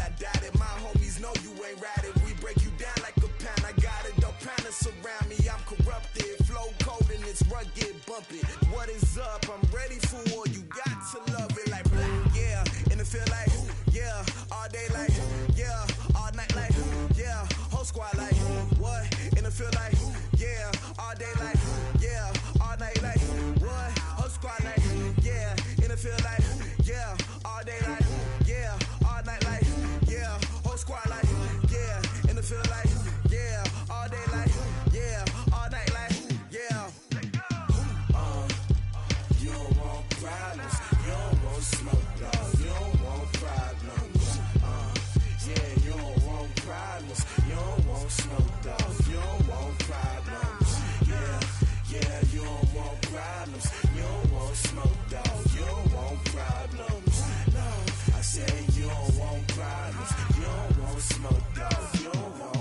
I doubt it. My homies know you ain't ratted. We break you down like a pound. I got it, don't pound us around me. I'm corrupted, flow cold and it's rugged, bumpy. What is up? I'm ready for war. You got to love it like black, yeah. And it feel like, yeah. All day like, yeah. All night like, yeah. Whole squad like, what? And it feel like, yeah. All day like, yeah. All night like, what? Whole squad like, yeah. And it feel like, yeah. All day like, yeah. All night like, yeah. Whole squad like, yeah. And it feel like, yeah. All day like, yeah. All night like, yeah. You don't want problems. You don't want smoke, dog. You don't want problems. Yeah, you don't want problems. You don't want smoke, dog. You don't want problems. Yeah, you don't want problems. You don't want smoke, dog. You don't want problems. No, I said you don't want problems. You don't want smoke, dog. You don't want.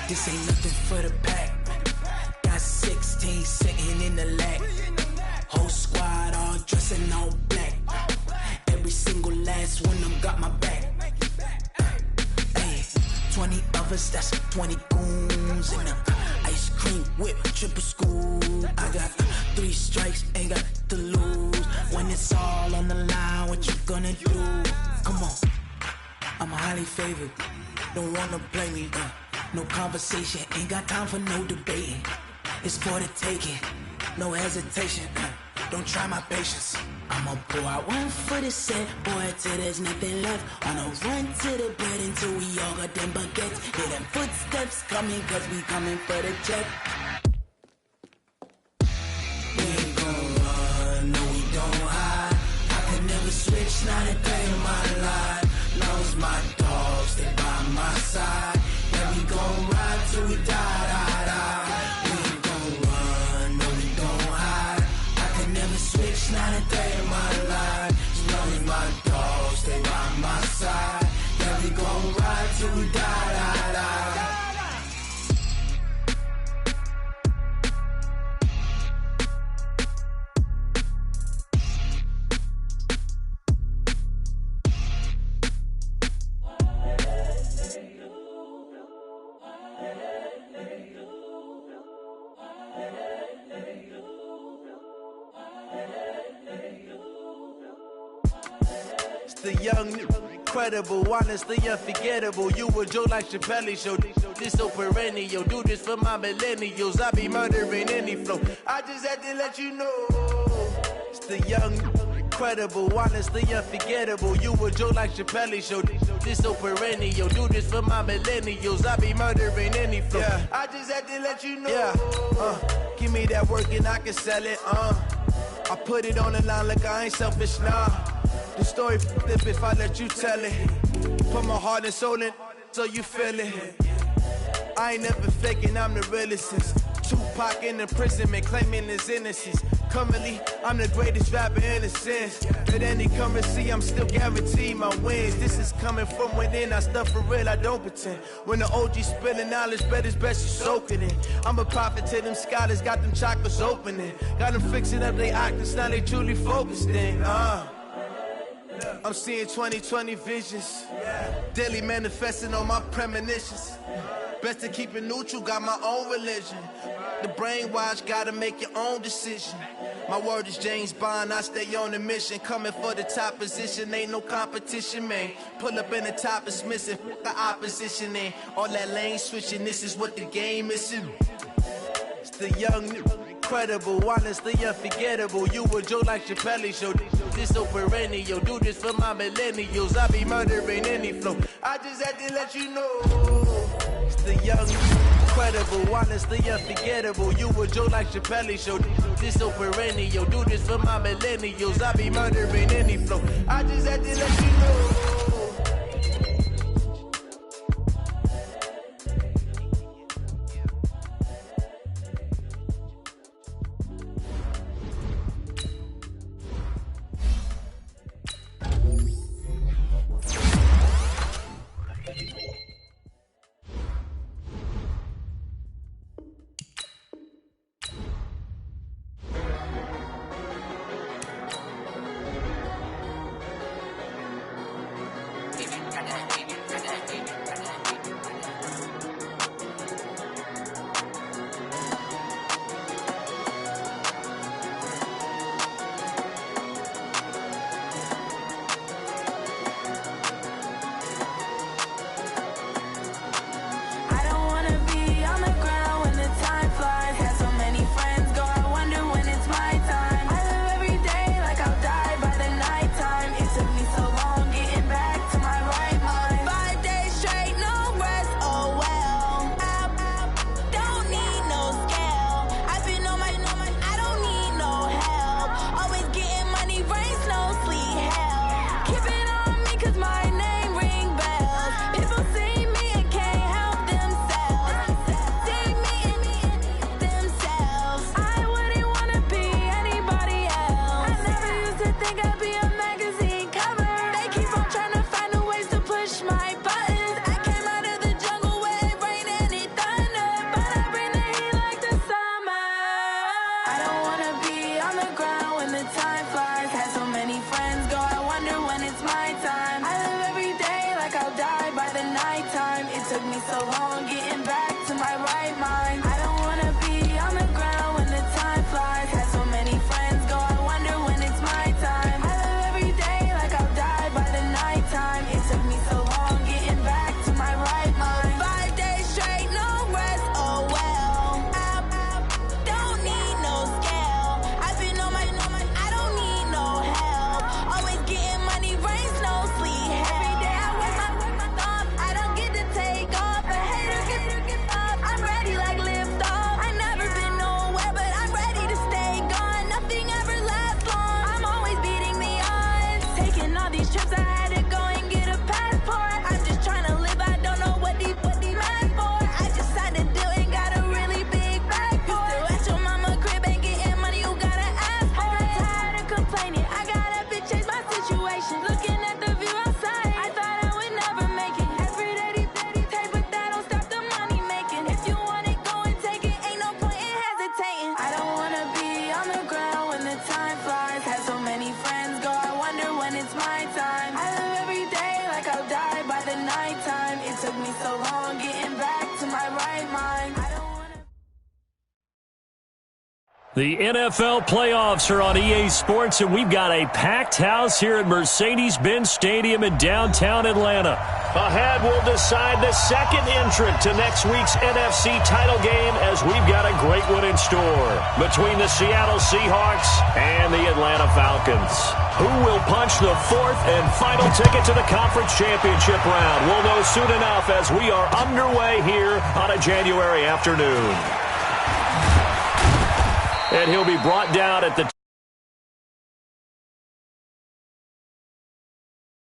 This ain't nothing for the pack. Got 16 sitting in the lap. Whole squad all dressing all black. Every single last one of them got my back. Hey, 20 of us, that's 20 goons in a ice cream whip, triple scoop. I got 3 strikes, ain't got to lose. When it's all on the line, what you gonna do? Come on, I'm highly favored. Don't wanna play me, no conversation, ain't got time for no debating. It's for the taking, no hesitation. Don't try my patience. I'ma pull out one for the set, boy, till there's nothing left. On a run to the bed until we all got them baguettes. Hear them footsteps coming, cause we coming for the check. We ain't gon' run, no we don't hide. I can never switch, not a day in my life. Lost my dogs, they by my side. Yeah, we gon' ride till we die. We ain't gon' run, no we don't hide. I can never switch, not a day in my life. As long as my dogs, they by my side. Yeah, we gon' ride till we die. The young, incredible, honestly unforgettable. You a joke like Chappelle show. This so perennial. Do this for my millennials. I be murdering any flow. I just had to let you know. It's the young, incredible, honestly unforgettable. You a joke like Chappelle show. This so perennial. Do this for my millennials. I be murdering any flow. Yeah. I just had to let you know. Yeah. Give me that work and I can sell it. I put it on the line like I ain't selfish, nah. The story flip if I let you tell it. Put my heart and soul in so you feel it. I ain't never faking, I'm the realest since Tupac in imprisonment, claiming his innocence. Currently, I'm the greatest rapper in a sense. At any currency, I'm still guaranteed my wins. This is coming from within, I stuff for real, I don't pretend. When the OG spilling knowledge, bet it's best you soak it in. I'm a prophet to them scholars, got them chakras opening. Got them fixing up they octaves, now they truly focused in. I'm seeing 20/20 visions. Daily manifesting on my premonitions. Best to keep it neutral, got my own religion. The brainwash, gotta make your own decision. My word is James Bond, I stay on a mission. Coming for the top position, ain't no competition, man. Pull up in the top, it's missing, the opposition in. All that lane switching, this is what the game is. It's the young, incredible, honestly unforgettable. You a Joe like Chappelle show. This so perennial, do this for my millennials. I be murdering any flow. I just had to let you know. It's the young, incredible, honestly unforgettable. You a Joe like Chappelle show. This so perennial, do this for my millennials. I be murdering any flow. I just had to let you know. The NFL playoffs are on EA Sports, and we've got a packed house here at Mercedes-Benz Stadium in downtown Atlanta. Ahead, we'll decide the second entrant to next week's NFC title game, as we've got a great one in store between the Seattle Seahawks and the Atlanta Falcons. Who will punch the fourth and final ticket to the conference championship round? We'll know soon enough as we are underway here on a January afternoon. And he'll be brought down at the